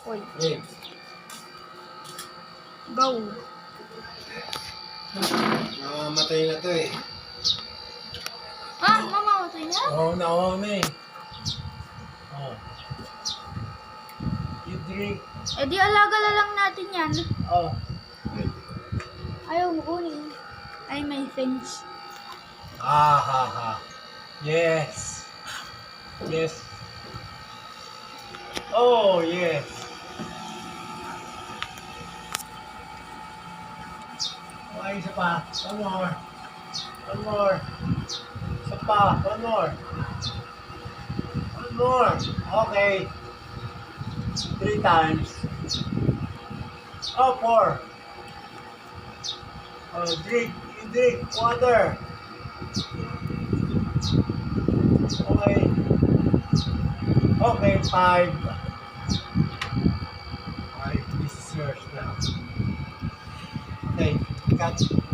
Uy, Game. go. Namamatay na to eh. Ah, mamamatay na? Oo na eh. Oh. You drink. Eh di alaga na lang natin yan. Oh. Ayaw mo kunin. Ay, may fence. Ha ha ha. Yes. Yes. Oh, yes. Okay, isa pa. One more. One more. Isa pa. One more. One more. Okay. 3 times. Oh, 4. Oh, drink. You drink. Water. Okay. Okay, 5. Alright, this is yours now. Okay, cut.